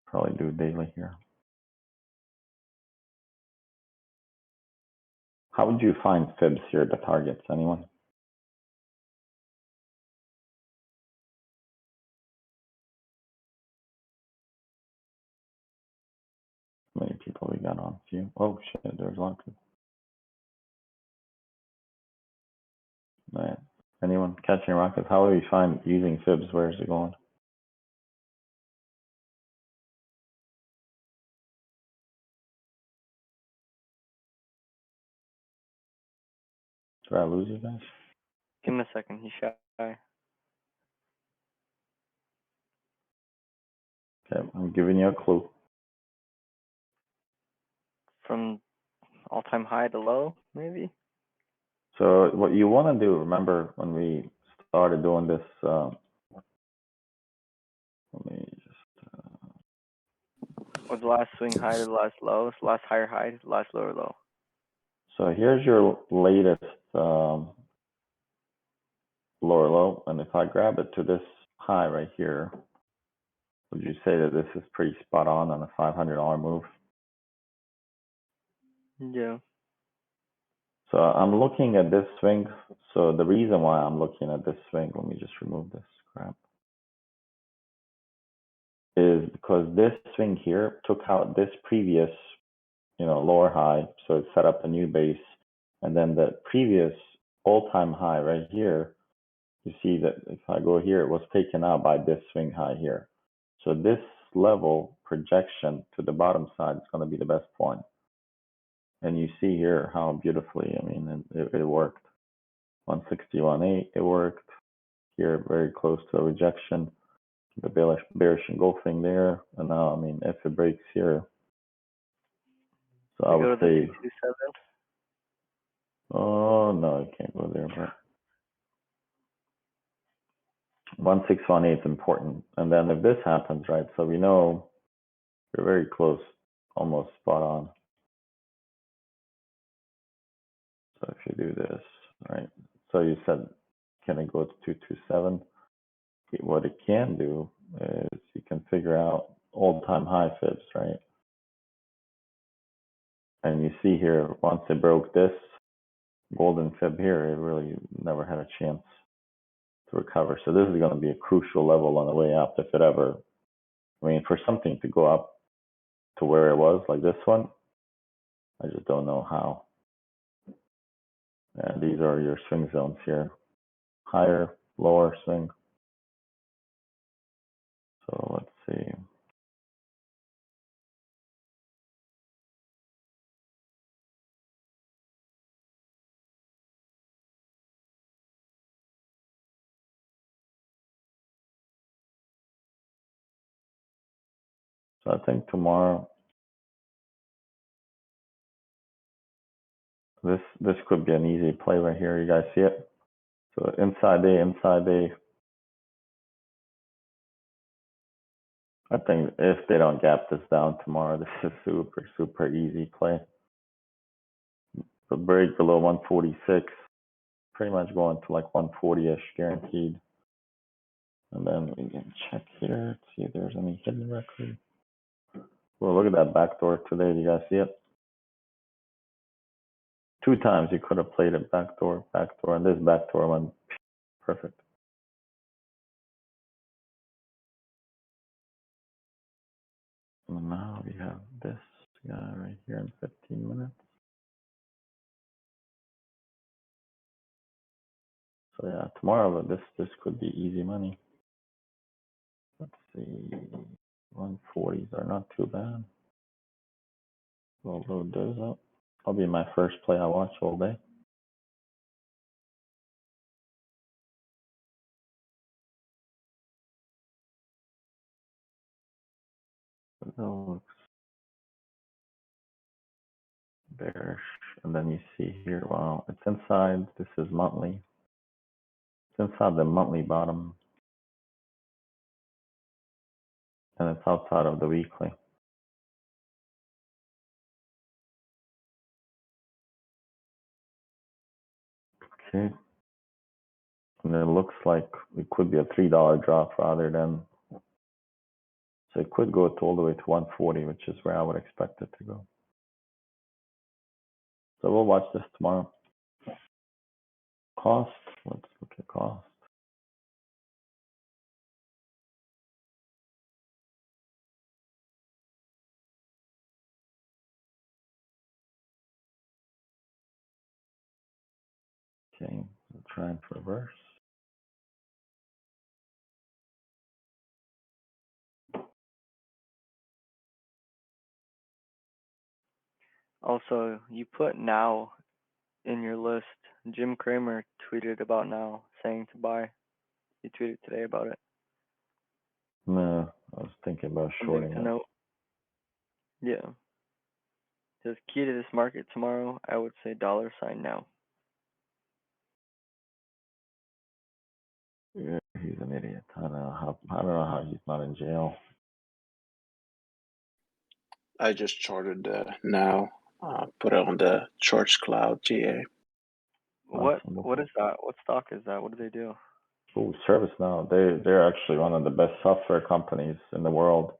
Probably do daily here. How would you find fibs here, the targets? Anyone? How many people we got on? Few. Oh shit, there's a lot of people. Right. Anyone catching rockets? How do we find using fibs? Where is it going? Did I lose you guys? Give him a second. He's shy. Okay, I'm giving you a clue. From all-time high to low, maybe? So what you want to do, remember when we started doing this, let me just, Or the last swing high to the last low, the last higher high to the last lower low. so here's your latest lower low, and if I grab it to this high right here, would you say that this is pretty spot on a $500 move? Yeah. So I'm looking at this swing. So the reason why I'm looking at this swing, let me just remove this crap, is because this swing here took out this previous, lower high. So it set up a new base. And then the previous all-time high right here, you see that if I go here, it was taken out by this swing high here. So this level projection to the bottom side is going to be the best point. And you see here how beautifully, I mean, it worked. 161.8, it worked. Here, very close to a rejection. The bearish engulfing there. And now, I mean, if it breaks here, so I would say, 227. oh no, I can't go there, but 1618 is important. And then if this happens, right, so we know we're very close, almost spot on. So if you do this, right, so you said, can it go to 227? What it can do is you can figure out all-time high fibs, right? And you see here, once it broke this golden fib here, it really never had a chance to recover. So this is going to be a crucial level on the way up if it ever, I mean, for something to go up to where it was, like this one, I just don't know how. And these are your swing zones here. Higher, lower swing. So let's see. So I think tomorrow, this could be an easy play right here. You guys see it? So inside day. I think if they don't gap this down tomorrow, this is super easy play. The break below 146, pretty much going to like 140-ish guaranteed. And then we can check here to see if there's any hidden record. Well, look at that backdoor today. Do you guys see it? 2 times you could have played it backdoor, and this backdoor went perfect. And now we have this guy right here in 15 minutes. So yeah, tomorrow this could be easy money. Let's see, 140s are not too bad. We'll load those up. I'll be my first play I watch all day. That looks bearish. And then you see here, wow, it's inside. This is monthly. It's inside the monthly bottom. And it's outside of the weekly. Okay. And it looks like it could be a $3 drop rather than So it could go all the way to 140, which is where I would expect it to go. So we'll watch this tomorrow. Cost, let's look at cost. Okay, we'll try and reverse. Also, you put now in your list. Jim Cramer tweeted about now, saying to buy. He tweeted today about it. No, I was thinking about Something shorting to it. note. Yeah. Says key to this market tomorrow, I would say $ now. Yeah, he's an idiot. I don't know how he's not in jail. I just charted now. Put it on the Charge Cloud GA. What is that? What stock is that? What do they do? Oh, ServiceNow. They're actually one of the best software companies in the world.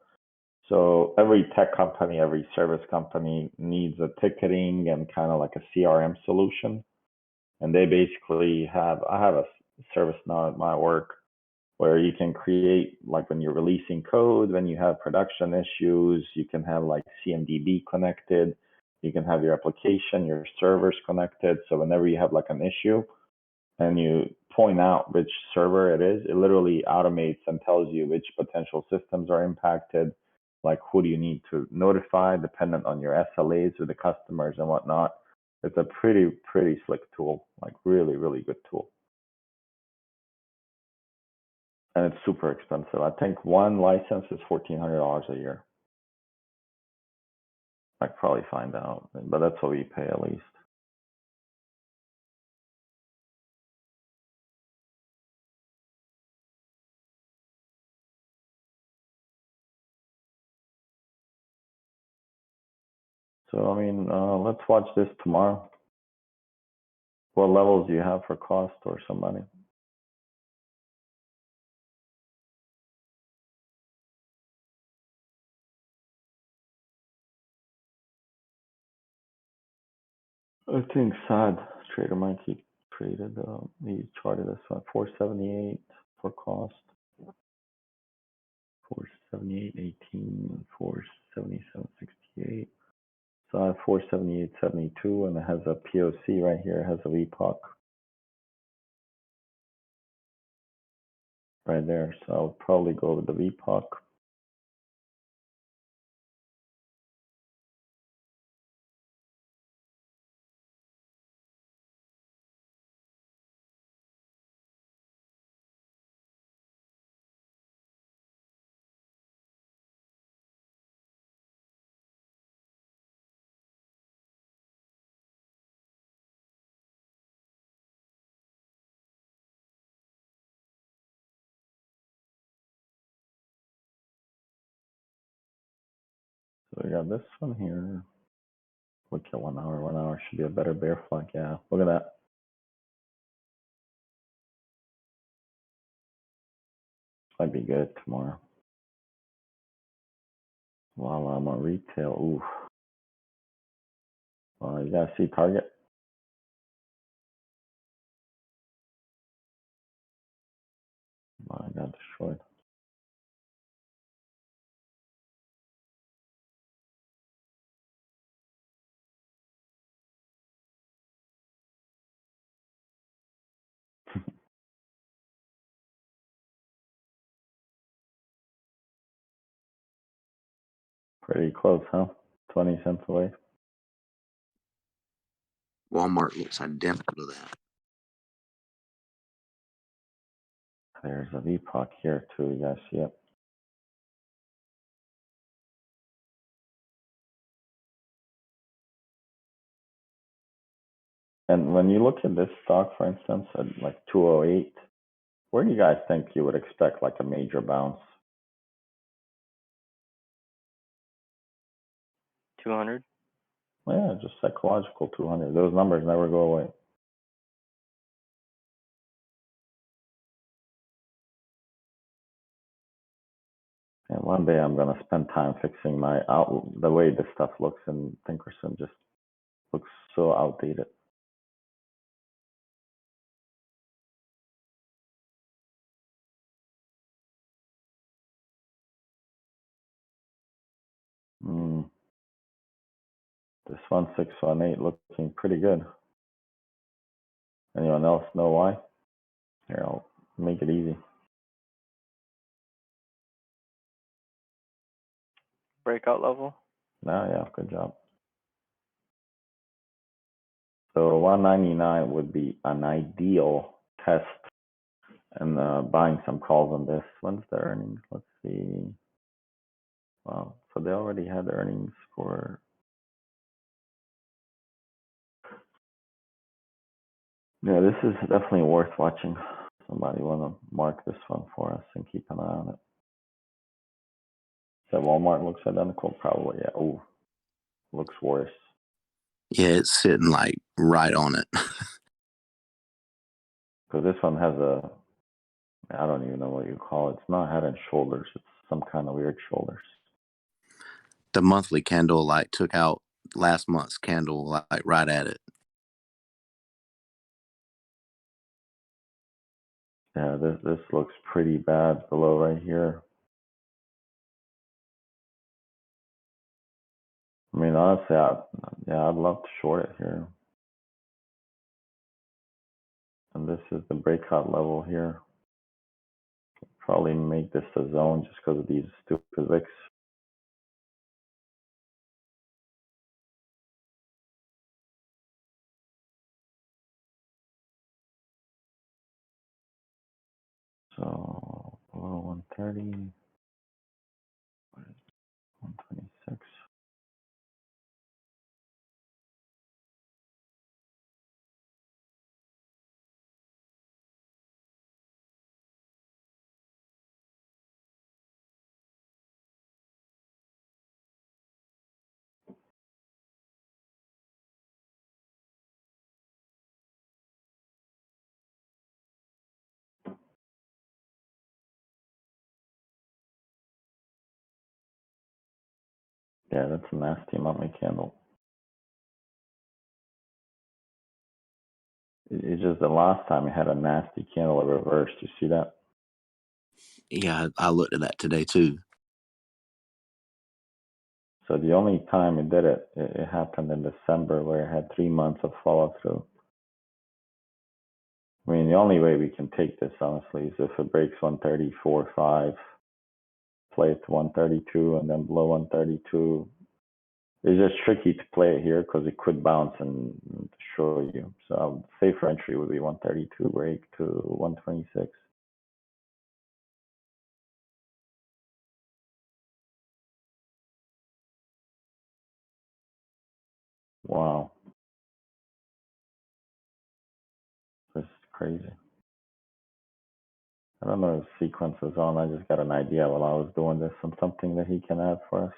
So every tech company, every service company needs a ticketing and kind of like a CRM solution. And they basically I have a ServiceNow at my work where you can create, like when you're releasing code, when you have production issues, you can have like CMDB connected, you can have your application, your servers connected. So whenever you have like an issue and you point out which server it is, it literally automates and tells you which potential systems are impacted, like who do you need to notify dependent on your SLAs with the customers and whatnot. It's a pretty slick tool, like really, really good tool. And it's super expensive. I think one license is $1,400 a year. I could probably find out, but that's what we pay at least. So, I mean, let's watch this tomorrow. What levels do you have for cost or some money? I think sad trader might keep traded. He charted this one 478 for cost, 478.18, 477.68. So I have 478.72, and it has a POC right here. It has a VPOC right there. So I'll probably go with the VPOC. So we got this one here. Look at 1 hour. 1 hour should be a better bear flag. Yeah, look at that. Might be good tomorrow. While I'm on retail, oof. You gotta see target. I got destroyed. Pretty close, huh? 20 cents away. Walmart looks identical to that. There's a VPOC here too, you guys see it. And when you look at this stock, for instance, at like 208, where do you guys think you would expect like a major bounce? 200. Yeah, just psychological 200. Those numbers never go away. And one day I'm gonna spend time fixing my the way this stuff looks in ThinkOrSwim just looks so outdated. This 1618 looking pretty good. Anyone else know why? Here, I'll make it easy. Breakout level. Yeah, good job. So 199 would be an ideal test, and buying some calls on this. When's the earnings? Let's see. Wow, so they already had earnings for. Yeah, this is definitely worth watching. Somebody want to mark this one for us and keep an eye on it. That Walmart looks identical, probably. Yeah. Oh, looks worse. Yeah, it's sitting like right on it. Because this one has a, I don't even know what you call it. It's not head and shoulders. It's some kind of weird shoulders. The monthly candle like took out last month's candle like right at it. Yeah, this looks pretty bad below right here. I mean, honestly, I'd love to short it here. And this is the breakout level here. Probably make this a zone just because of these stupid wicks. So below 130, 126. Yeah, that's a nasty monthly candle. It's just the last time it had a nasty candle reversed. You see that? Yeah, I looked at that today too. So the only time it did it, it happened in December where it had 3 months of follow through. I mean, the only way we can take this, honestly, is if it breaks 134.5, play it to 132, and then below 132. It's just tricky to play it here because it could bounce and show you. So safer entry would be 132 break to 126. Wow. This is crazy. I don't know if sequence is on. I just got an idea while I was doing this on something that he can add for us.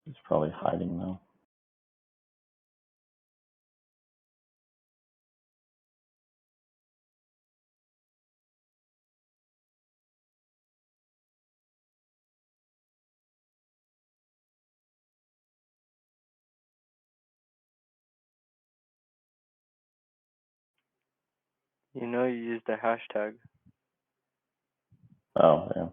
He's probably hiding now. You know you used the hashtag. Oh, yeah.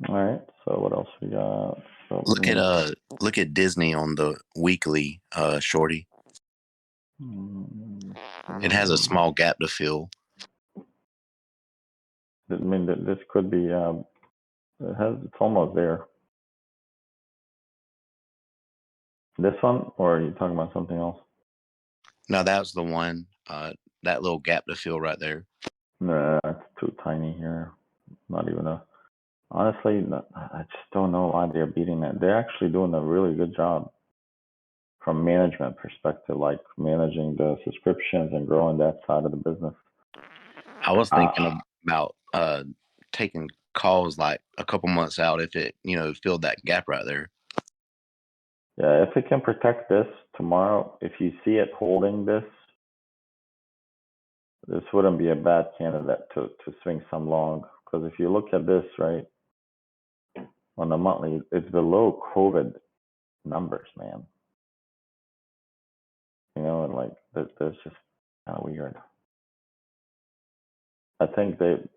All right. So what else we got? So, Look at Disney on the weekly, Shorty. It has a small gap to fill. I mean, this could be. It's almost there. This one, or are you talking about something else? No, that was the one. that little gap to fill right there. Nah, it's too tiny here. Not even a. Honestly, I just don't know why they're beating that. They're actually doing a really good job from management perspective, like managing the subscriptions and growing that side of the business. I was thinking about taking calls like a couple months out if it, filled that gap right there. Yeah, if it can protect this tomorrow, if you see it holding this wouldn't be a bad candidate to swing some long. Because if you look at this, right, on the monthly, it's below COVID numbers, man. And like that's just kind of weird. I think the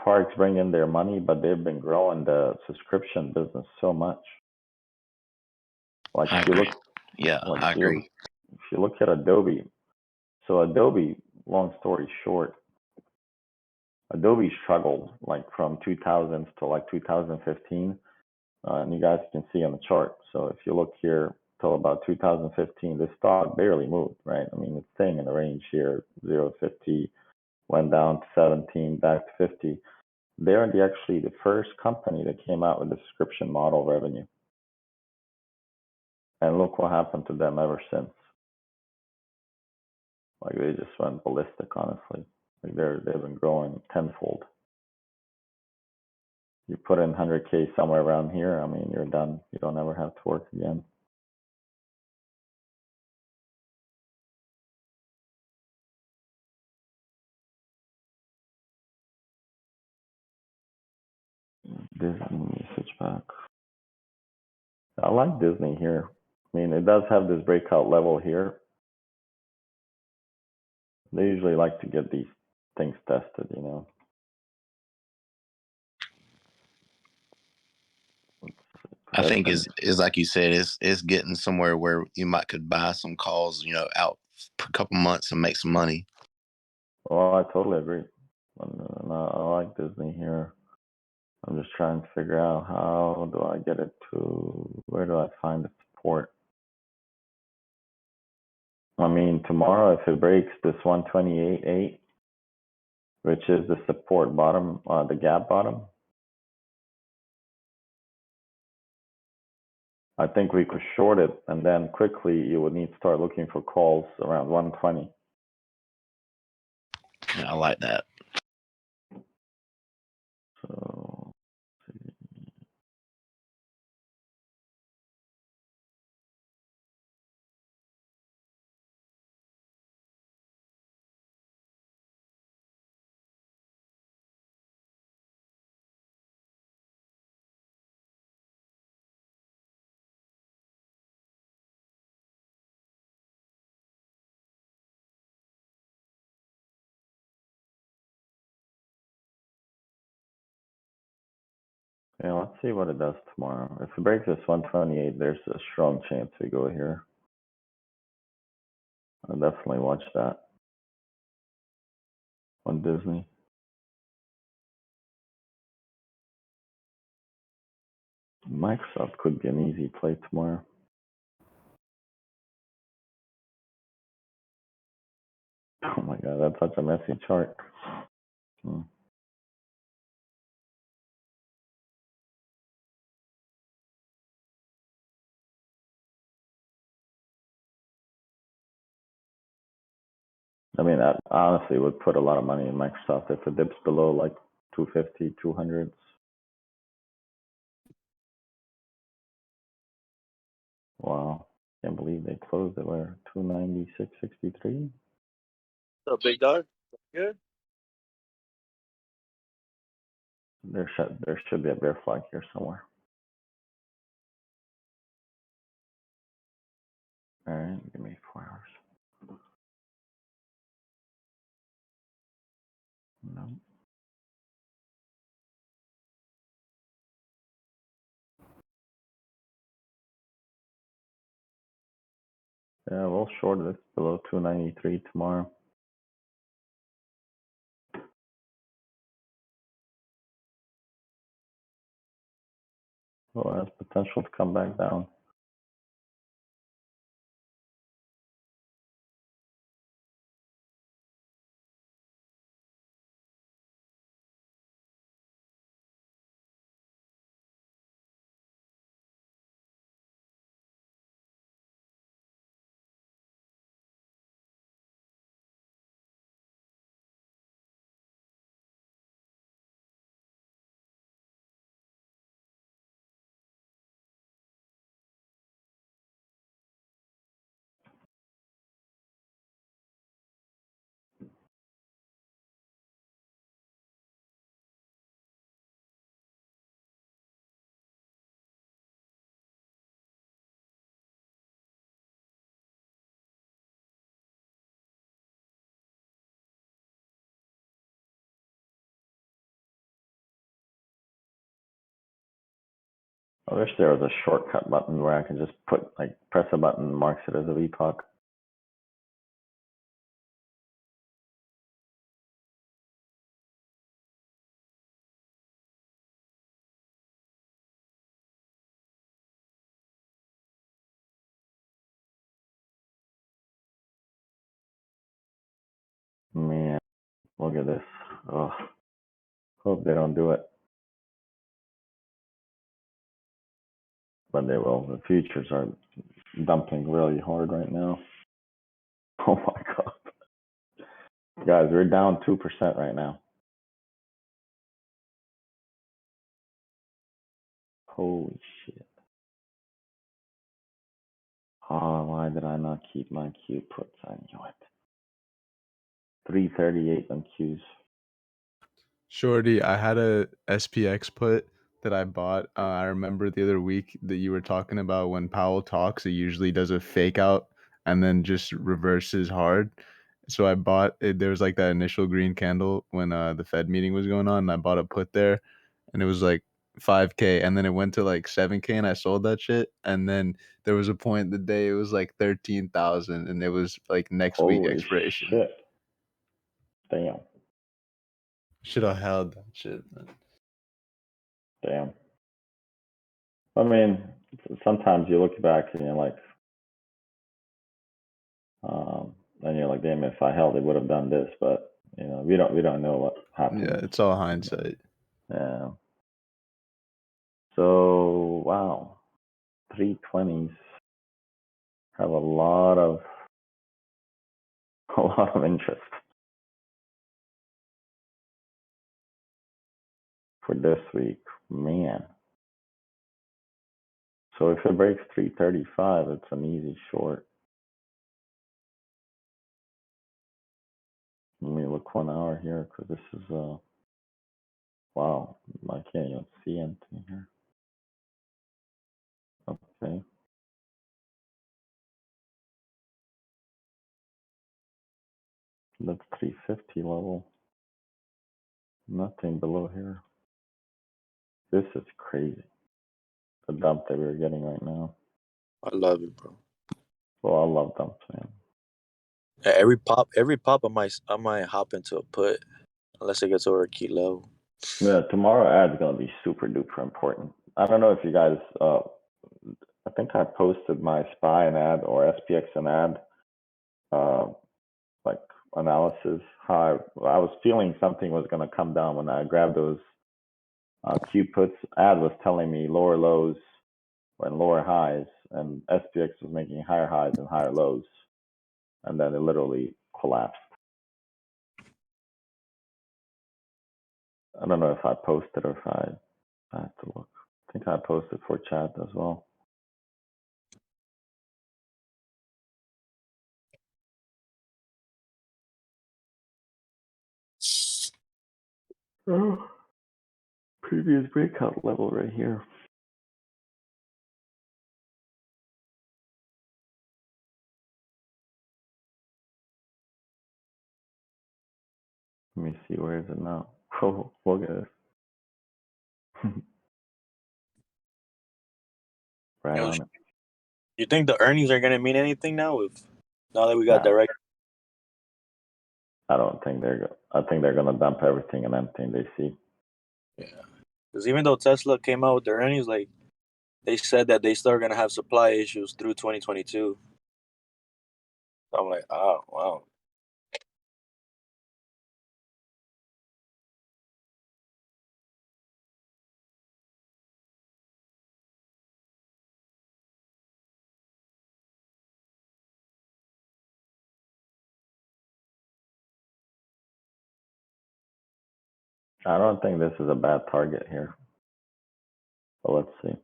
parks bring in their money, but they've been growing the subscription business so much. Like if you look, I agree. If you look at Adobe, so Adobe, long story short, Adobe struggled like from 2000s to like 2015, and you guys can see on the chart. So if you look here till about 2015, this stock barely moved, right? I mean, it's staying in the range here, 0 to 50, went down to 17, back to 50. They're actually the first company that came out with the subscription model revenue. And look what happened to them ever since. Like they just went ballistic, honestly. Like they've been growing tenfold. You put in 100K somewhere around here, I mean, you're done. You don't ever have to work again. Disney switch back. I like Disney here. I mean, it does have this breakout level here. They usually like to get these things tested, I think is like you said, it's getting somewhere where you could buy some calls, out for a couple months and make some money. Well, I totally agree. And I like Disney here. I'm just trying to figure out how do I get it to, where do I find the support? I mean, tomorrow, if it breaks this 128.8, which is the support bottom, the gap bottom, I think we could short it, and then quickly you would need to start looking for calls around 120. Yeah, I like that. So, yeah, let's see what it does tomorrow. If it breaks this 128, there's a strong chance we go here. I'll definitely watch that on Disney. Microsoft could be an easy play tomorrow. Oh my god, that's such a messy chart. I mean, that honestly would put a lot of money in Microsoft if it dips below like 250, 200s. Wow, can't believe they closed it where 296.63. What's up, big dog? Good. There should be a bear flag here somewhere. All right, give me 4 hours. No. Yeah, we'll short this below 293 tomorrow. Well, it has potential to come back down. I wish there was a shortcut button where I can just press a button and marks it as a VPOC. Man, look at this. Oh, hope they don't do it. But they will. The futures are dumping really hard right now. Oh my God. Guys, we're down 2% right now. Holy shit. Oh, why did I not keep my Q puts? I knew it. 338 on Qs. Shorty, I had a SPX put that I bought. I remember the other week that you were talking about when Powell talks, he usually does a fake out and then just reverses hard. So I bought it. There was like that initial green candle when the Fed meeting was going on, and I bought a put there, and it was like 5K, and then it went to like 7K, and I sold that shit. And then there was a point the day it was like 13,000, and it was like next week Holy expiration. shit. Damn. Should have held that shit, man. Damn. I mean, sometimes you look back and you're like, and you're like, damn, if I held, it would have done this. But you know, we don't know what happened. Yeah, it's all hindsight. Yeah. So wow, 320s have a lot of interest for this week, man. So if it breaks 335, it's an easy short. Let me look 1 hour here because this is wow, I can't even see anything here. Okay. That's 350 level. Nothing below here. This is crazy. The dump that we're getting right now. I love it, bro. Well, I love dumps, man. Yeah, every pop, I might hop into a put unless it gets over a key level. Yeah, tomorrow ad's gonna be super duper important. I don't know if you guys. I think I posted my SPY and ad or SPX and ad, like analysis. How I was feeling something was gonna come down when I grabbed those Q puts. Ad was telling me lower lows and lower highs, and SPX was making higher highs and higher lows, and then it literally collapsed. I don't know if I posted or if I have to look. I think I posted for chat as well. Oh, previous breakout level right here. Let me see, where is it now? Oh, look at this. Right Yo, on it. you think the earnings are gonna mean anything now that we got No, direct? I don't think I think they're gonna dump everything and anything they see. Yeah, because even though Tesla came out with their earnings, like they said that they still gonna have supply issues through 2022. So I'm like, oh wow. I don't think this is a bad target here. But let's see.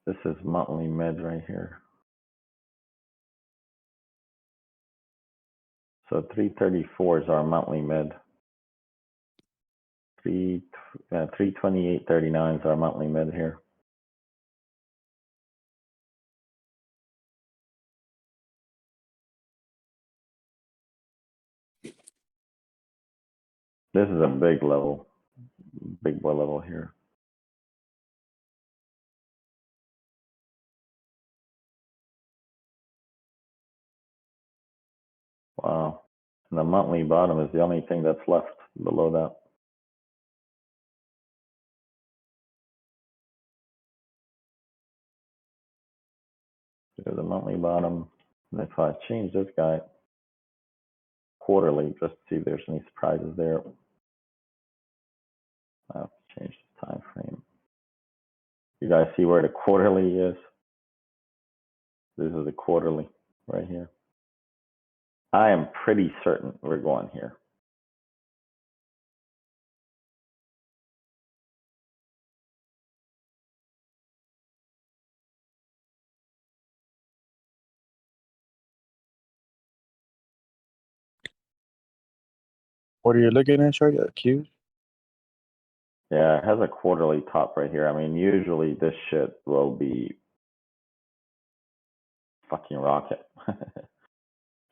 This is monthly mid right here. So 334 is our monthly mid. 328.39 is our monthly mid here. This is a big level, big boy level here. Wow. And the monthly bottom is the only thing that's left below that. There's the monthly bottom. And if I change this guy quarterly, just to see if there's any surprises there. I have to change the time frame. You guys see where the quarterly is? This is the quarterly right here. I am pretty certain we're going here. What are you looking at, Shorty? A Q? Yeah, it has a quarterly top right here. I mean, usually this shit will be fucking rocket.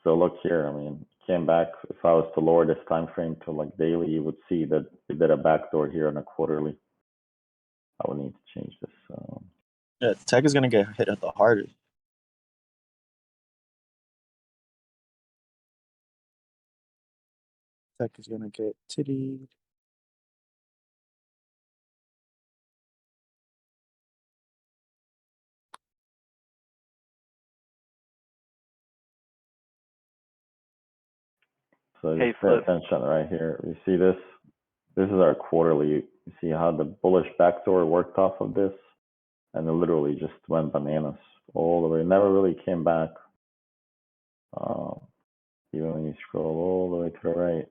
So look here, I mean, came back. If I was to lower this time frame to like daily, you would see that it did a backdoor here on a quarterly. I would need to change this. Yeah, tech is gonna get hit at the hardest. Tech is gonna get titty. So Hey, just pay Flip. attention right here. You see this? This is our quarterly. You see how the bullish backdoor worked off of this? And it literally just went bananas all the way. Never really came back. Even when you scroll all the way to the right.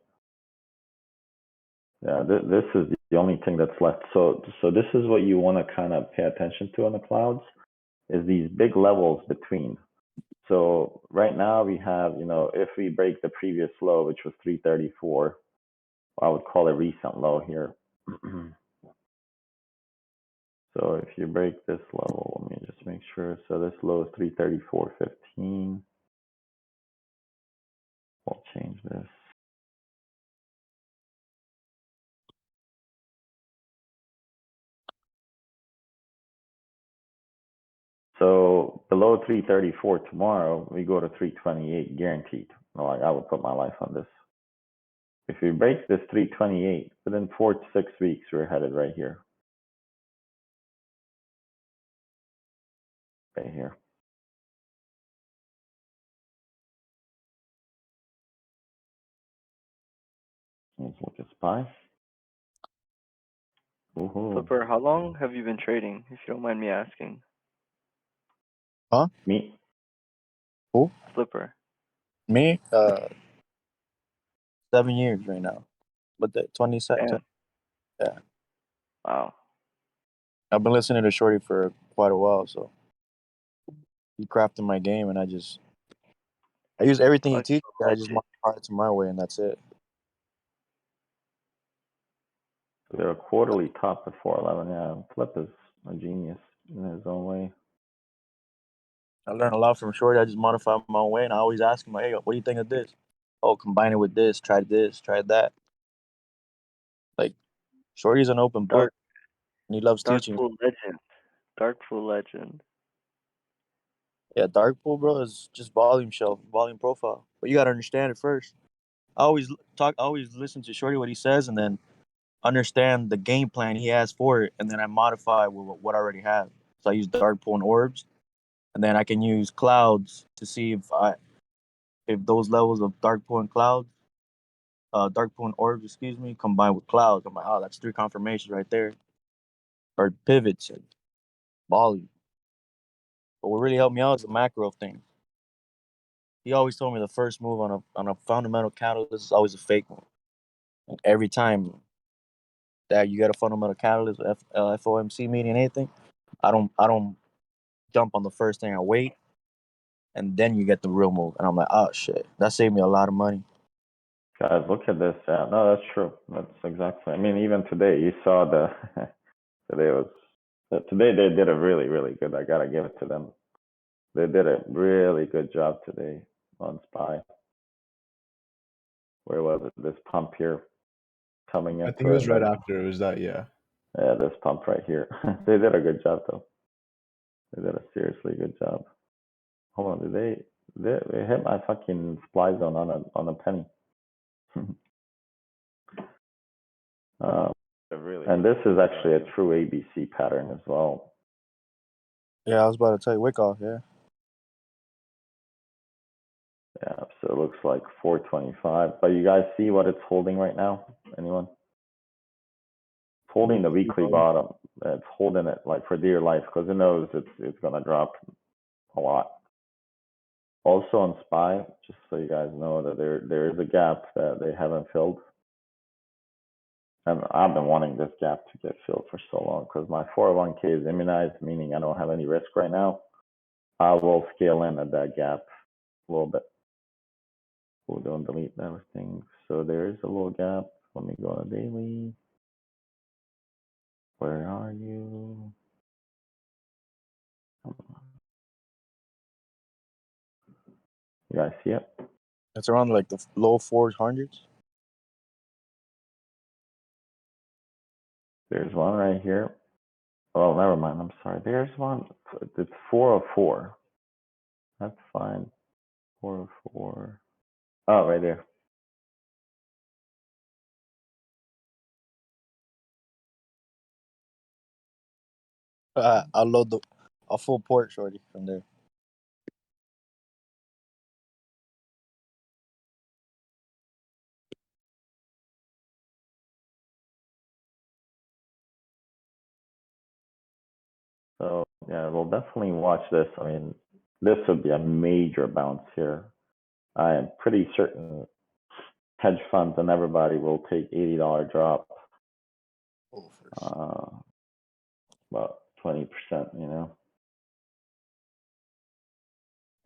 Yeah, this is the only thing that's left. So this is what you want to kind of pay attention to on the clouds, is these big levels between. So right now we have, you know, if we break the previous low, which was 334, I would call it recent low here. So if you break this level, let me just make sure. So this low is 334.15. We'll change this. So below 334 tomorrow, we go to 328 guaranteed. Like, I would put my life on this. If we break this 328, within 4 to 6 weeks, we're headed right here. Right here. Let's look at SPY. Flipper, how long have you been trading, if you don't mind me asking? Huh? Me? Who? Flipper. Me? 7 years right now. But the 22nd. Yeah. Wow. I've been listening to Shorty for quite a while, so he crafted my game, and I use everything he teaches. I just modify it to my way, and that's it. They're a quarterly top at 411. Yeah, Flip is a genius in his own way. I learned a lot from Shorty. I just modify my own way, and I always ask him, "Hey, what do you think of this? Oh, combine it with this. Try that." Like, Shorty's an open book, and he loves teaching. Dark Pool Legend. Yeah, Dark Pool, bro, is just volume profile. But you gotta understand it first. I always listen to Shorty what he says, and then understand the game plan he has for it, and then I modify with what I already have. So I use Dark Pool and Orbs, and then I can use Clouds to see if those levels of Dark Pool and Clouds, Dark Pool and Orbs, excuse me, combined with Clouds. I'm like, oh, that's 3 confirmations right there, or pivots and volume. But what really helped me out is the macro thing. He always told me the first move on a fundamental candle is always a fake one, and every time that you get a fundamental catalyst, FOMC meeting, anything, I don't jump on the first thing. I wait, and then you get the real move. And I'm like, oh shit, that saved me a lot of money. Guys, look at this. Yeah, no, that's true. That's exactly. I mean, even today, you saw the today they did a really, really good. I gotta give it to them. They did a really good job today on SPY. Where was it? This pump here coming in. I think it was right after. It was that, yeah. Yeah, this pump right here. They did a good job though. They did a seriously good job. Hold on, did they hit my fucking supply zone on a penny. And this is actually a true ABC pattern as well. Yeah, I was about to tell you, wick off, yeah. Yeah, so it looks like 425. But you guys see what it's holding right now? Anyone? It's holding the weekly bottom. It's holding it like for dear life because it knows it's gonna drop a lot. Also on SPY, just so you guys know that there is a gap that they haven't filled. And I've been wanting this gap to get filled for so long because my 401k is immunized, meaning I don't have any risk right now. I will scale in at that gap a little bit. We'll don't delete everything. So there is a little gap. Let me go to daily. Where are you? You guys see it? It's around like the low 400s. There's one right here. Oh, never mind. I'm sorry. There's one. It's 404. That's fine. 404. Oh, right there. I'll load a full port, Shorty, from there. So yeah, we'll definitely watch this. I mean, this would be a major bounce here. I am pretty certain hedge funds and everybody will take $80 drop. About 20%, you know.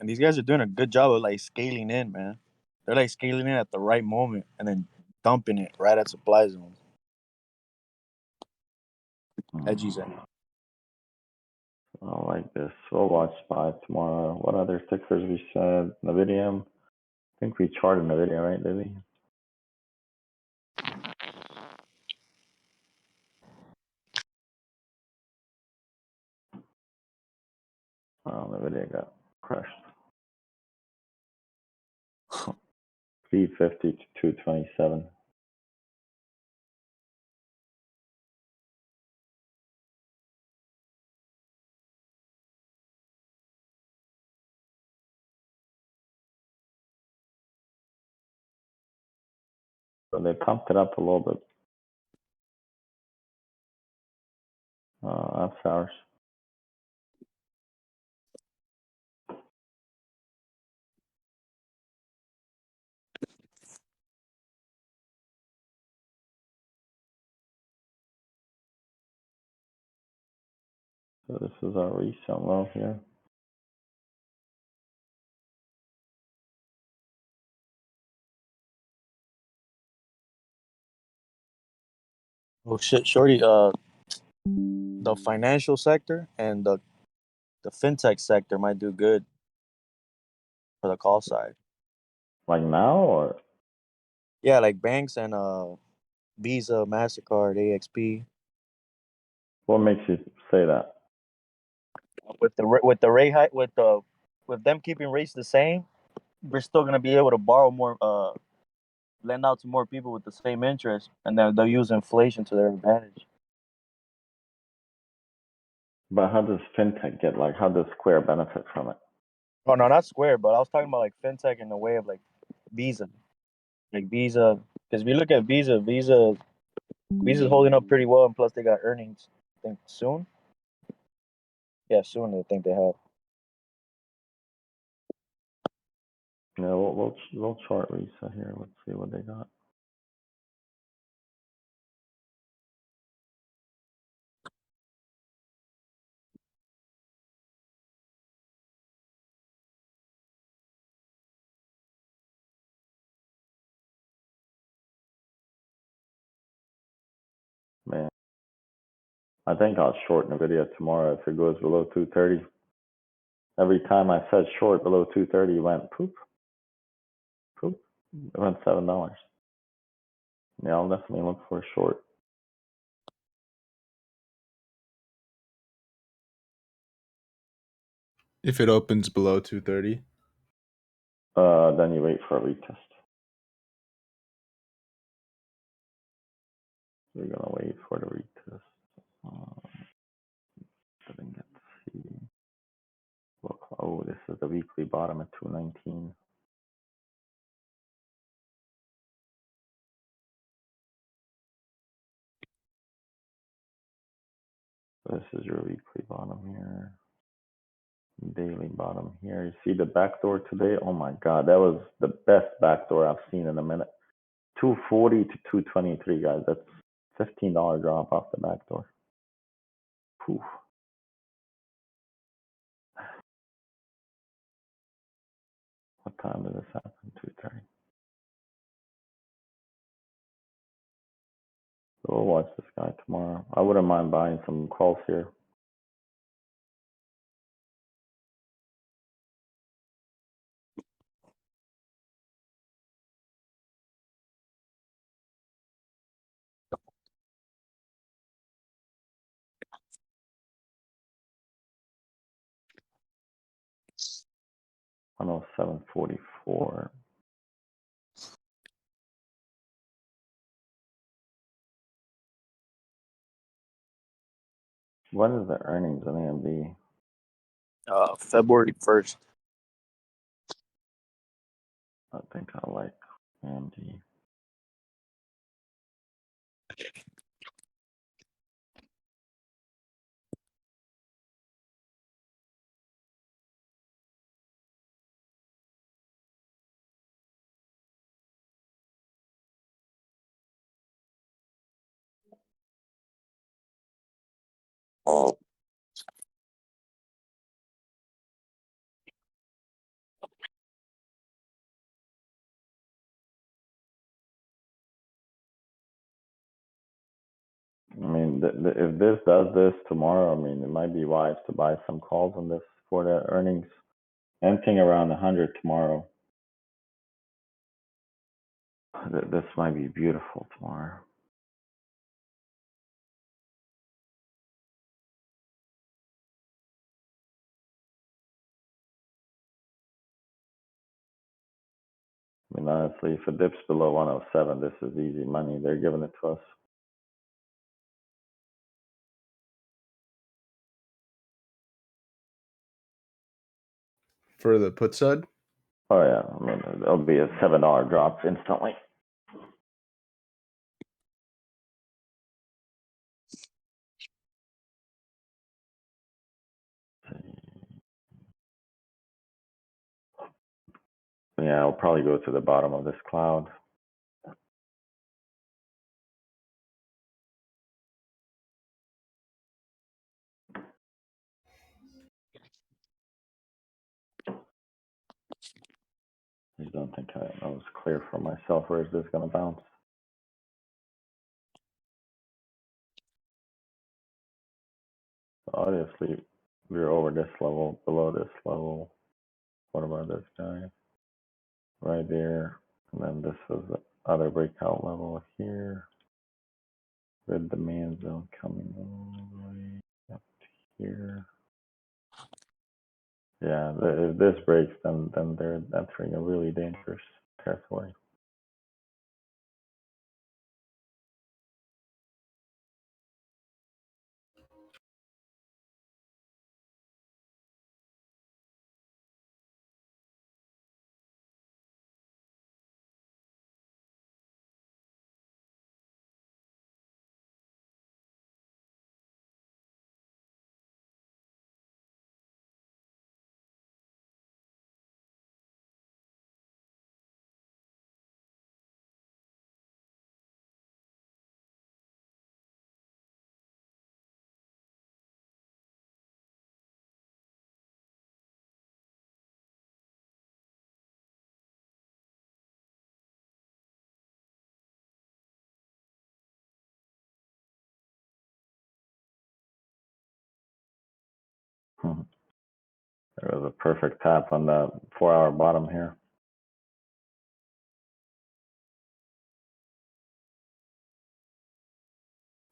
And these guys are doing a good job of like scaling in, man. They're like scaling in at the right moment and then dumping it right at supply zones. Edgy's in. I like this. We'll watch SPY tomorrow. What other tickers we said? Nvidia. I think we charted Nvidia, right, did we? Nvidia got crushed. 350 to 227. So they pumped it up a little bit. That's ours. So this is our recent low here. Oh shit, Shorty, the financial sector and the fintech sector might do good for the call side. Like now or? Yeah, like banks and Visa, MasterCard, AXP. What makes you say that? With the rate hike, with them keeping rates the same, we're still gonna be able to borrow more, lend out to more people with the same interest, and then they'll use inflation to their advantage. But how does fintech get, like, how does Square benefit from it? Oh no, not Square, but I was talking about like fintech in the way of like Visa, because if you look at Visa's holding up pretty well, and plus they got earnings. I think soon. Yeah, soon. I think they have. Yeah, we'll chart reset here. Let's see what they got. I think I'll short NVIDIA tomorrow if it goes below 230. Every time I said short below 230, it went poop, poop. It went $7. Yeah, I'll definitely look for a short. If it opens below 230. Then you wait for a retest. We're gonna wait for the retest. Didn't get to see. Look, oh, this is the weekly bottom at 219. This is your weekly bottom here. Daily bottom here. You see the backdoor today? Oh my God, that was the best backdoor I've seen in a minute. 240 to 223, guys. That's $15 drop off the backdoor. Poof. What time did this happen? 2:30. So we'll watch this guy tomorrow. I wouldn't mind buying some calls here. I know 744. When is the earnings in AMD? February 1st. I think I like AMD. I mean, if this does this tomorrow, I mean, it might be wise to buy some calls on this for the earnings. Anything around 100 tomorrow. This might be beautiful tomorrow. I mean, honestly, if it dips below 107, this is easy money. They're giving it to us. For the put side? Oh yeah, I mean, it'll be a $7 drop instantly. Yeah, I'll probably go to the bottom of this cloud. I just don't think I was clear for myself. Where is this going to bounce? Obviously, we're over this level, below this level. What about this guy? Right there. And then this was the other breakout level here. Red demand zone coming all the way up to here. Yeah, if this breaks, then they're entering a really dangerous territory. There was a perfect tap on the 4-hour bottom here.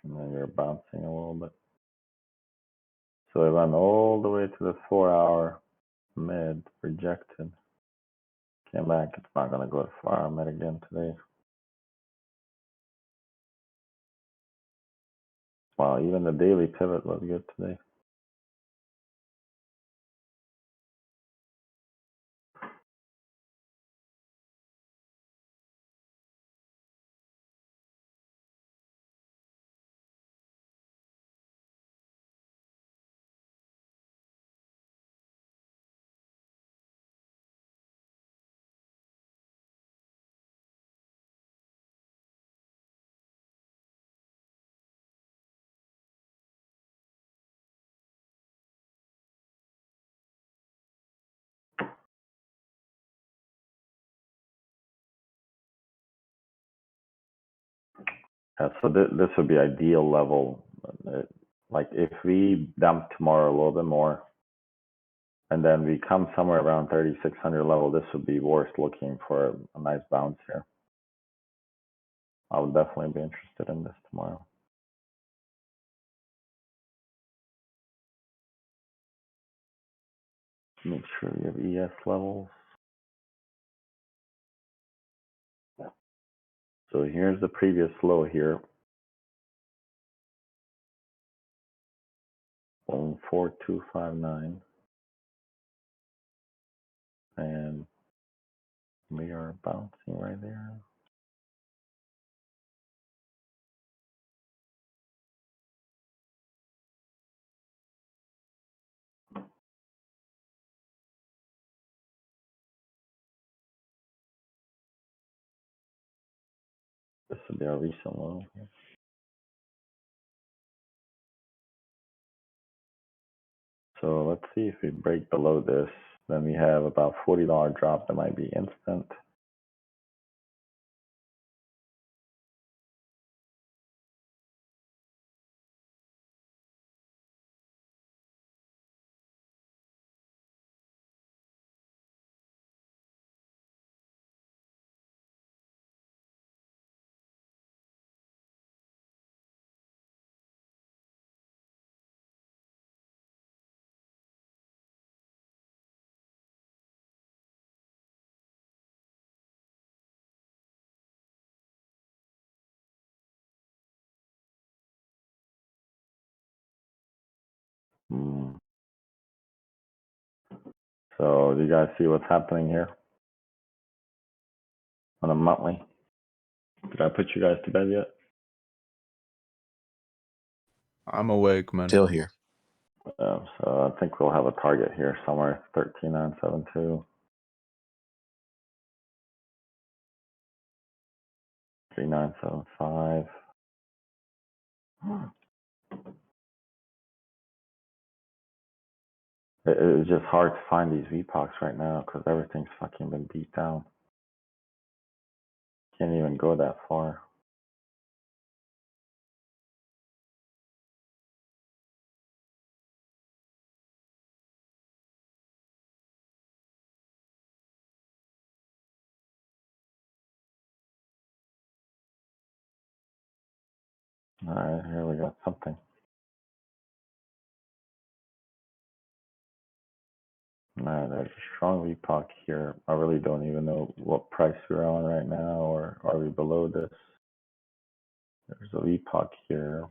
And then you're bouncing a little bit. So they went all the way to the 4-hour mid, rejected. Came back. It's not going to go to 4-hour mid again today. Wow, even the daily pivot was good today. So this would be ideal level. Like if we dump tomorrow a little bit more, and then we come somewhere around 3,600 level, this would be worth looking for a nice bounce here. I would definitely be interested in this tomorrow. Make sure we have ES levels. So here's the previous low here. 14259. And we are bouncing right there. This would be our recent low. So let's see if we break below this. Then we have about $40 drop that might be instant. So do you guys see what's happening here on a monthly? Did I put you guys to bed yet? I'm awake, man. Still here. So I think we'll have a target here somewhere 13,972. 3975. It's just hard to find these VPOCs right now because everything's fucking been beat down. Can't even go that far. All right, here we got something. All right, there's a strong VPOC here. I really don't even know what price we're on right now, or are we below this? There's a VPOC here.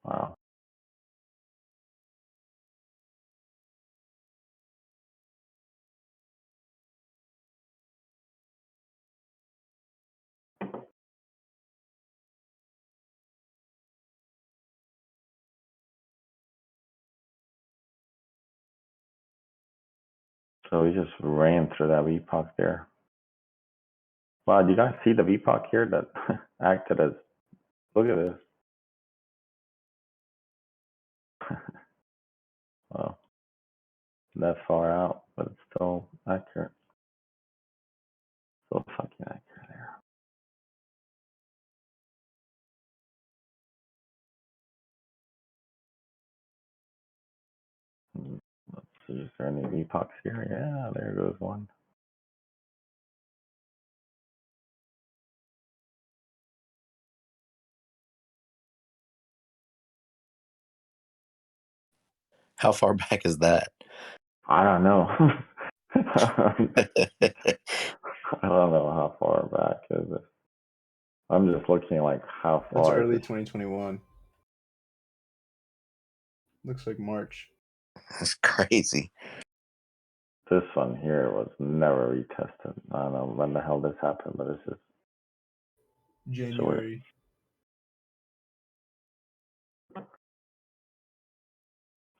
Wow. So we just ran through that VPOC there. Wow, do you guys see the VPOC here that acted as Look at this. Well, that far out, but it's still accurate. So fucking accurate here. Let's see, is there any epochs here? Yeah, there goes one. How far back is that? I don't know. I don't know how far back is it. I'm just looking like how That's far. early 2021. Looks like March. That's crazy. This one here was never retested. I don't know when the hell this happened, but this is January.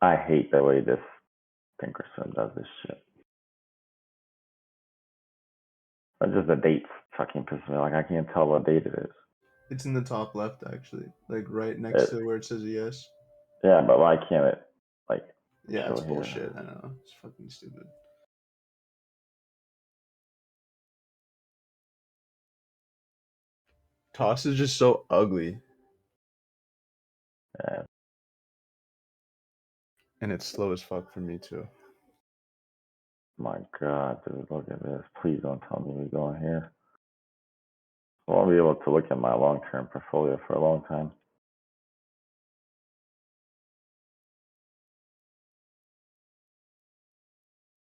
I hate the way this ThinkOrSwim does this shit. But just the dates fucking piss me off. Like I can't tell what date it is. It's in the top left, actually, like right next to where it says yes. Yeah, but why can't it like Yeah, show it's here? bullshit. I know. It's fucking stupid. Toss is just so ugly. Yeah. And it's slow as fuck for me too. My God, dude, look at this. Please don't tell me we're going here. I won't be able to look at my long-term portfolio for a long time.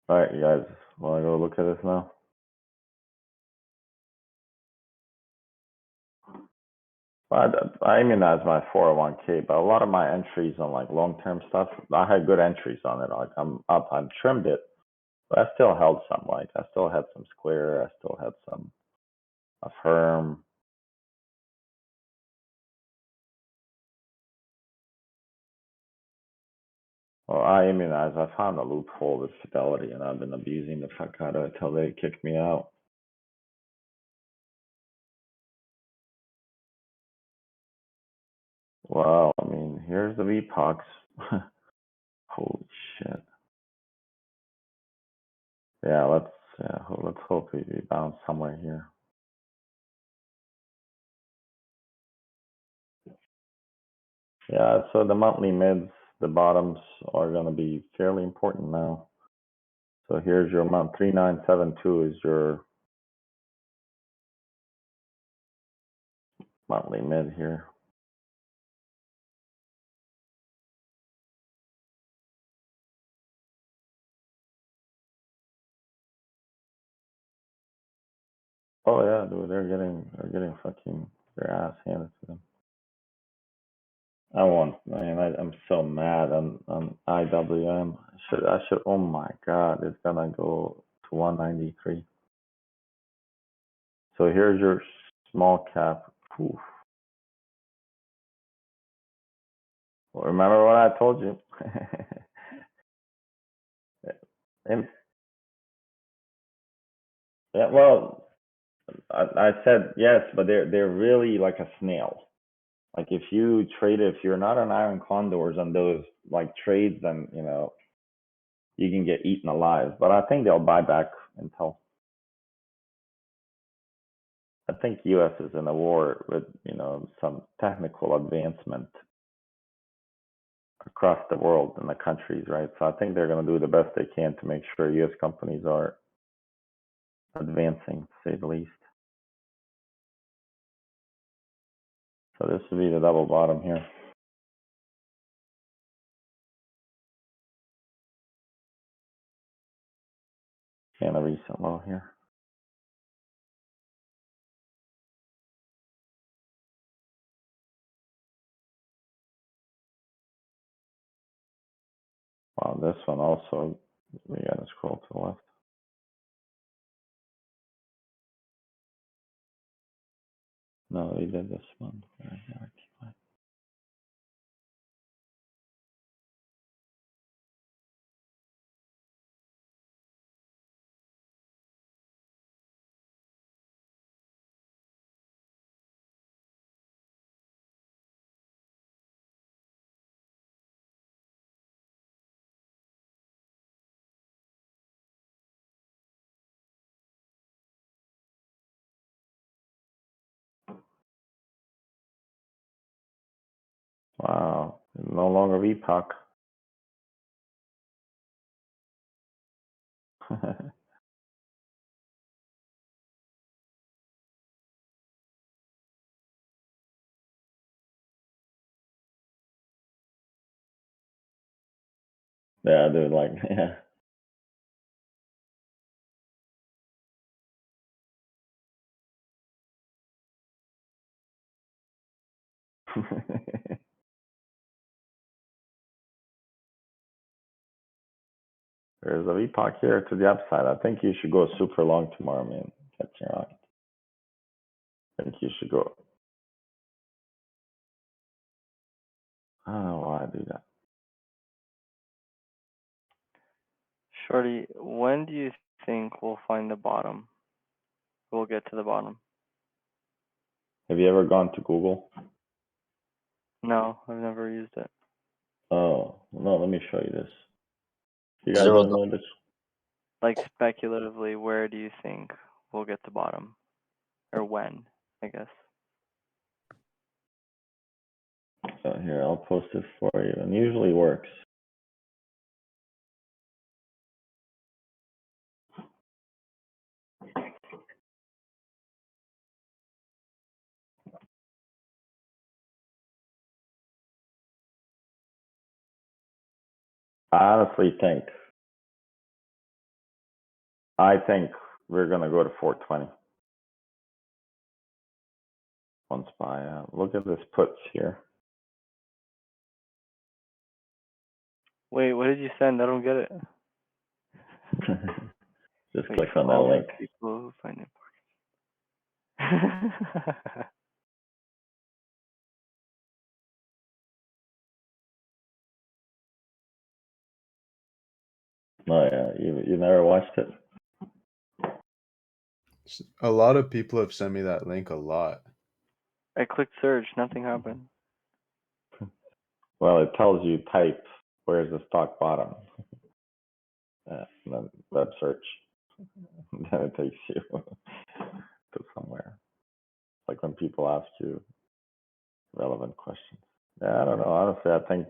All right, you guys, want to go look at this now? I mean, that's my 401k, but a lot of my entries on like long-term stuff, I had good entries on it. Like I'm up, I trimmed it, but I still held some. Like I still had some Square, I still had some Affirm. Well, I immunize. I found a loophole with Fidelity, and I've been abusing the fuck out of it until they kicked me out. Well, I mean, here's the VPOX. Holy shit. Yeah, let's hope we bounce somewhere here. Yeah, so the monthly mids, the bottoms are going to be fairly important now. So here's your month 3972 is your monthly mid here. Oh yeah, dude, they're getting fucking their ass handed to them. I'm so mad on IWM. I should, oh my God, it's gonna go to 193. So here's your small cap. Oof. Well, remember what I told you? And, yeah, well, I said yes, but they're really like a snail. Like if you trade, if you're not an iron condors on those like trades, then you can get eaten alive. But I think they'll buy back until. I think U.S. is in a war with some technical advancement across the world and the countries, right? So I think they're going to do the best they can to make sure U.S. companies are advancing, to say the least. So this would be the double bottom here. And a recent low here. Wow, this one also, we got to scroll to the left. No, we did this one. Wow, no longer VPOC. Yeah, dude, like, yeah. There's a VPOC here to the upside. I think you should go super long tomorrow, man. Catch your eye. I think you should go. I don't know why I do that. Shorty, when do you think we'll find the bottom? We'll get to the bottom. Have you ever gone to Google? No, I've never used it. Oh, no, let me show you this. You guys Zero don't know this? Like speculatively, where do you think we'll get to bottom? Or when, I guess. So here, I'll post this for you. And usually works. I honestly think we're gonna go to 420. Once by look at this puts here. Wait, what did you send? I don't get it. Just Wait, click for on that all the link. people who find it important. Oh yeah, you never watched it? A lot of people have sent me that link a lot. I clicked search, nothing happened. Well, it tells you type where's the stock bottom. Then web search. Then it takes you to somewhere. Like when people ask you relevant questions. Yeah, I don't know. Honestly, I think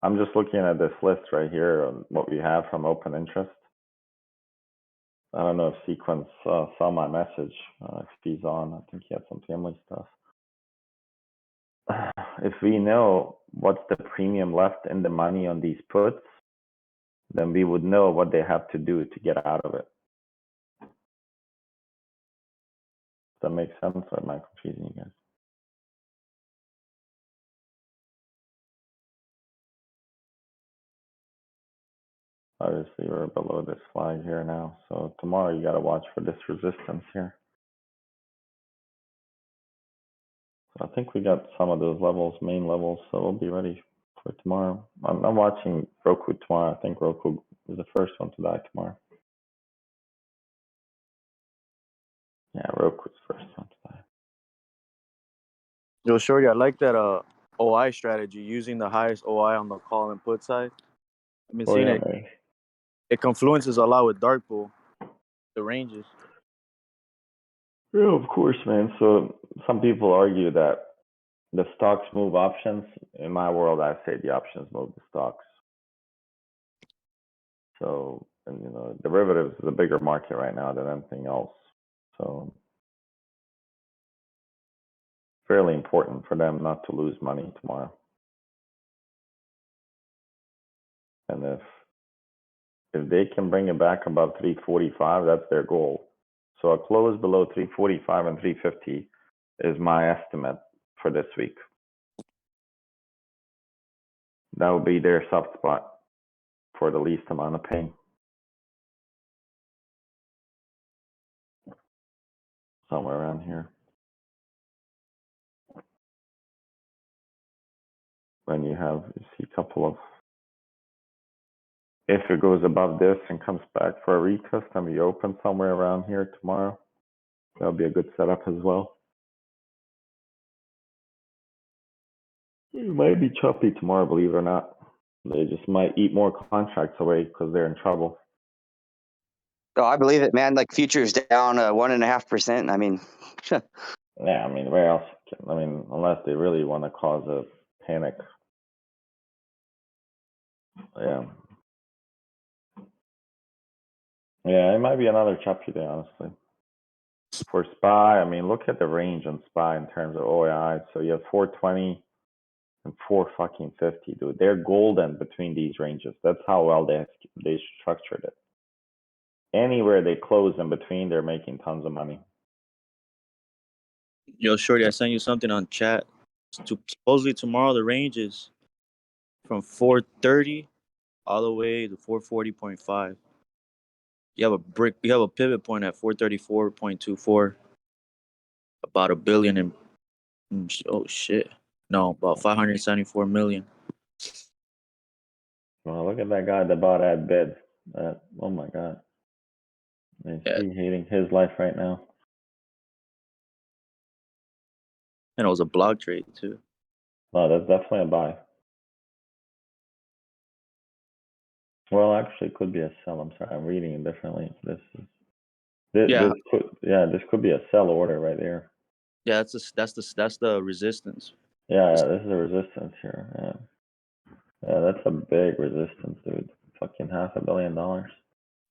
I'm just looking at this list right here on what we have from open interest. I don't know if Sequence saw my message. If he's on, I think he had some family stuff. If we know what's the premium left in the money on these puts, then we would know what they have to do to get out of it. Does that make sense, or am I confusing you guys? Obviously, we're below this flag here now. So tomorrow you got to watch for this resistance here. So I think we got some of those levels, main levels, so we'll be ready for tomorrow. I'm watching Roku tomorrow. I think Roku is the first one to die tomorrow. Yeah, Roku's first one to die. Yo, Shorty, I like that OI strategy, using the highest OI on the call and put side. I've been seeing yeah, it. man. It confluences a lot with dark pool, the ranges. Yeah, of course, man. So some people argue that the stocks move options. In my world, I say the options move the stocks. So, and derivatives is a bigger market right now than anything else. So, fairly important for them not to lose money tomorrow. And if they can bring it back above 345, that's their goal. So a close below 345 and 350 is my estimate for this week. That would be their soft spot for the least amount of pain. Somewhere around here. When you see a couple of, if it goes above this and comes back for a retest and we open somewhere around here tomorrow, that'll be a good setup as well. It might be choppy tomorrow, believe it or not. They just might eat more contracts away because they're in trouble. Oh, I believe it, man. Like futures down 1.5%. I mean, Yeah, I mean, where else? I mean, unless they really want to cause a panic. Yeah. Yeah, it might be another chapter day, honestly. For SPY, I mean, look at the range on SPY in terms of OAI. So you have 420 and 450, dude. They're golden between these ranges. That's how well they structured it. Anywhere they close in between, they're making tons of money. Yo, Shorty, I sent you something on chat. Supposedly tomorrow the range is from 430 all the way to 440.5. You have a pivot point at 434.24. About $1 billion in oh shit. No, about 574 million. Well, look at that guy that bought at bid. Oh my god. Is Yeah. he hating his life right now? And it was a block trade too. Oh, that's definitely a buy. Well, actually, it could be a sell. I'm sorry, I'm reading it differently. This could be a sell order right there. Yeah, that's the resistance. Yeah, this is a resistance here. Yeah, that's a big resistance, dude. Fucking $500 million.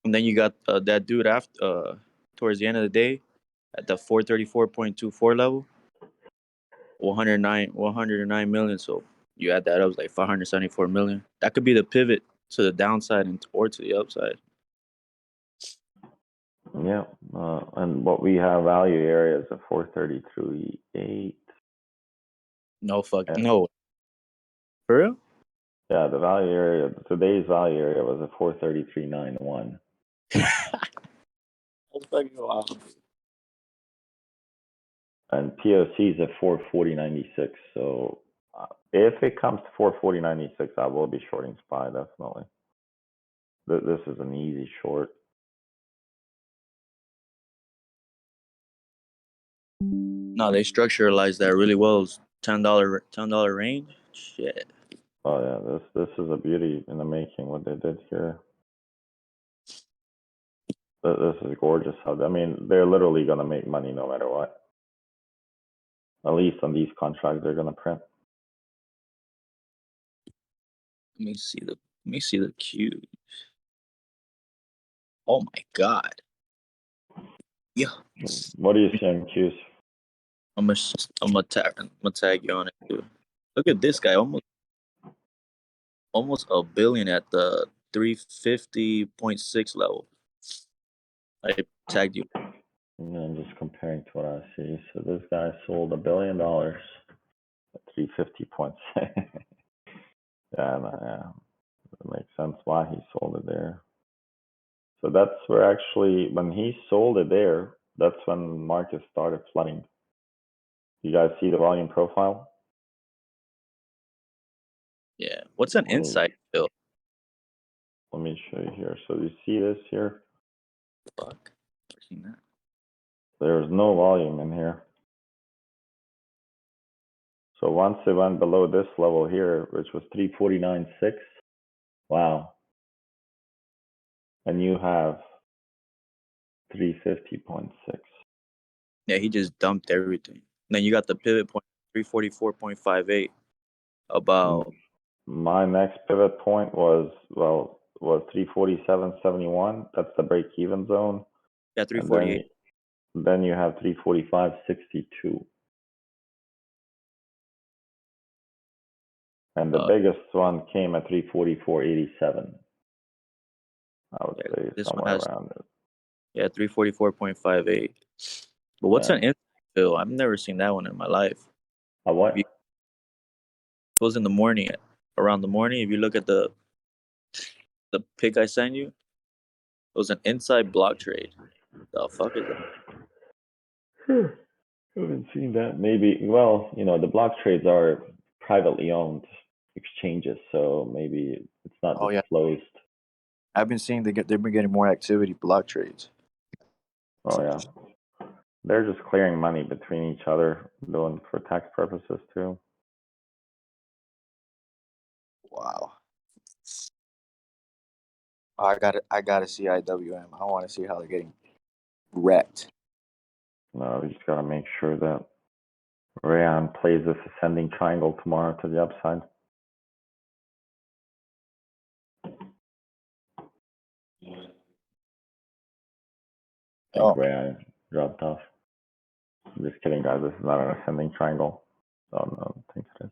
And then you got that dude after towards the end of the day at the 434.24 level, 109 million. So you add that up, it's like 574 million. That could be the pivot to the downside or to the upside. Yeah, and what we have value areas of 433.8. No fuck, Yeah. no. For real? Yeah, the value area, today's value area was a 433.91. That's fucking wild. And POC is at 440.96. So if it comes to 440.96, I will be shorting SPY, definitely. This is an easy short. No, they structuralized that really well. It's $10 range. Shit. Oh yeah, this is a beauty in the making, what they did here. This is gorgeous. I mean, they're literally going to make money no matter what. At least on these contracts, they're going to print. Let me see the cues. Oh my god. Yeah. What do you see on Qs? I'm gonna tag you on it too. Look at this guy, almost $1 billion at the 350.6 level. I tagged you. Yeah, I'm just comparing to what I see. So this guy sold $1 billion at 350.6. Yeah, it makes sense why he sold it there. So that's where actually, when he sold it there, that's when market started flooding. You guys see the volume profile? Yeah. What's an insight, Bill? Let me show you here. So you see this here? Fuck. I've seen that. There's no volume in here. So once it went below this level here, which was 349.6, wow. And you have 350.6. Yeah, he just dumped everything. And then you got the pivot point, 344.58. About My next pivot point was 347.71. That's the break even zone. yeah, 348. Then you have 345.62. And the biggest one came at 344.87. I would say this one somewhere has around it. yeah, 344.58. But what's an insight, Bill? I've never seen that one in my life. A what? It was in the morning, around the morning. If you look at the pic I sent you, it was an inside block trade. The fuck is that? I haven't seen that. Maybe, well, the block trades are privately owned exchanges, so maybe it's not Oh, yeah. disclosed. I've been seeing they've been getting more activity, block trades. Oh yeah, they're just clearing money between each other, doing for tax purposes too. Wow. I gotta see IWM. I want to see how they're getting wrecked. No, we just gotta make sure that Rayon plays this ascending triangle tomorrow to the upside. I think Rayon dropped off. I'm just kidding, guys. This is not an ascending triangle. Oh, no, I don't think it is.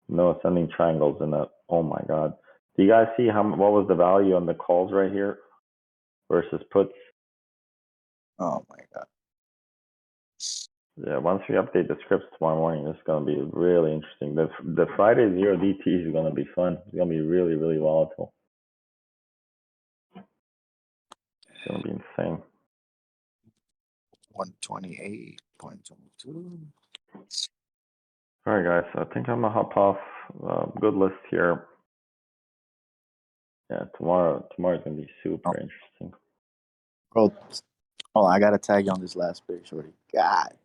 No ascending triangles in that. Oh my God. Do you guys see what was the value on the calls right here versus puts? Oh my God. Yeah, once we update the scripts tomorrow morning, it's going to be really interesting. The Friday 0 DT is going to be fun. It's going to be really, really volatile. It's going to be insane. 128.22. All right, guys. I think I'm going to hop off. Good list here. Yeah, tomorrow's going to be super interesting. Bro, oh, I got to tag you on this last bit, Shorty. God.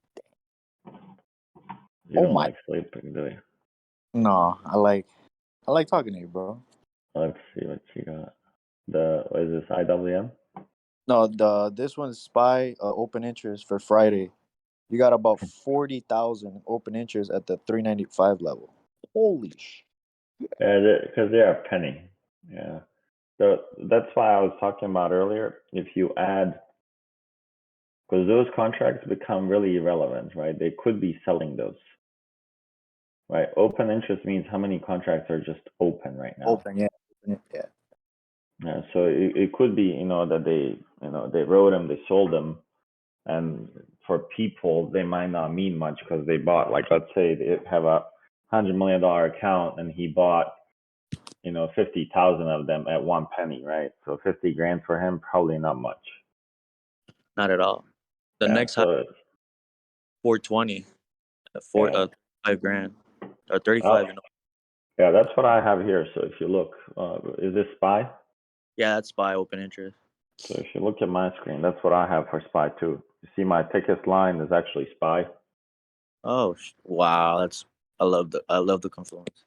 You don't like sleeping, do you? No, I like talking to you, bro. Let's see what you got. Is this IWM? No, this one's SPY open interest for Friday. You got about 40,000 open interest at the 395 level. Holy shit. Yeah, because they are penny. Yeah. So that's why I was talking about earlier. If you add, because those contracts become really irrelevant, right? They could be selling those, right? Open interest means how many contracts are just open right now. Open, yeah. Yeah. So it could be, that they wrote them, they sold them, and for people they might not mean much because they bought, like, let's say they have a $100 million account and he bought 50,000 of them at 1 penny, right? So 50 grand for him, probably not much. Not at all. The next high, 420, 5 grand, or 35. Yeah, that's what I have here. So if you look, is this SPY? Yeah, that's SPY open interest. So if you look at my screen, that's what I have for SPY too. You see my thickest line is actually SPY. Oh wow, I love the confluence.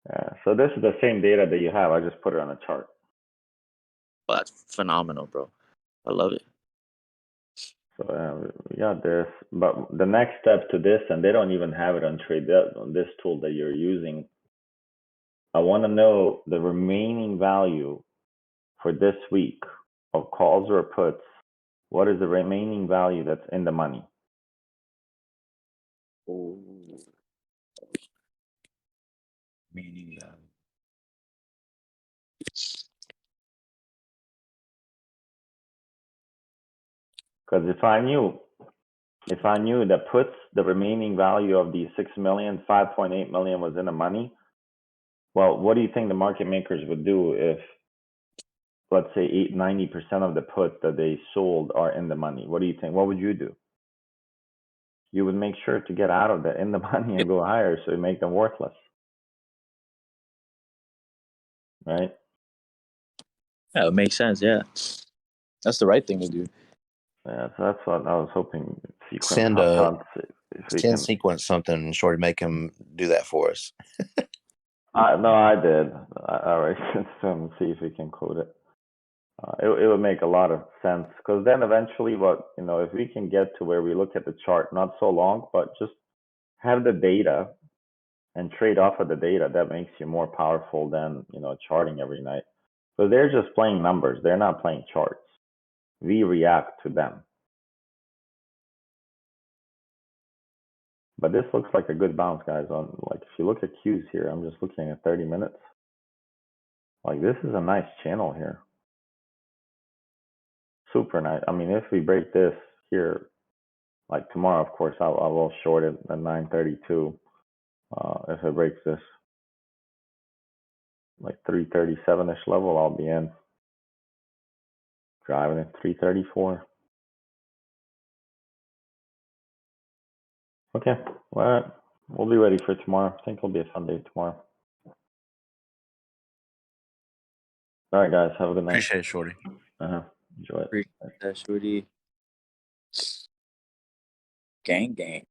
Yeah, so this is the same data that you have. I just put it on a chart. Well, that's phenomenal, bro. I love it. So we got this, but the next step to this, and they don't even have it on on this tool that you're using. I want to know the remaining value for this week of calls or puts. What is the remaining value that's in the money? Meaning that. Because if I knew that puts, the remaining value of the 6 million, 5.8 million was in the money, well, what do you think the market makers would do if, let's say, 90% of the puts that they sold are in the money? What do you think? What would you do? You would make sure to get out of the in the money and go higher, so you make them worthless, right? Yeah, it makes sense. Yeah, that's the right thing to do. Yeah, so that's what I was hoping. Send sequence something, Shorty, make him do that for us. No, I did. I already sent him, see if we can code it. It would make a lot of sense, because then eventually if we can get to where we look at the chart, not so long, but just have the data and trade off of the data, that makes you more powerful than, charting every night. So they're just playing numbers. They're not playing charts. We react to them. But this looks like a good bounce, guys. If you look at Qs here, I'm just looking at 30 minutes. Like, this is a nice channel here. Super nice. I mean, if we break this here, like tomorrow, of course, I will short it at 932. If it breaks this, like 337-ish level, I'll be in. Driving at 334. Okay, well, we'll be ready for tomorrow. I think it'll be a fun day tomorrow. All right, guys, have a good night. Appreciate it, Shorty. Enjoy it. Appreciate that, Shorty. Gang.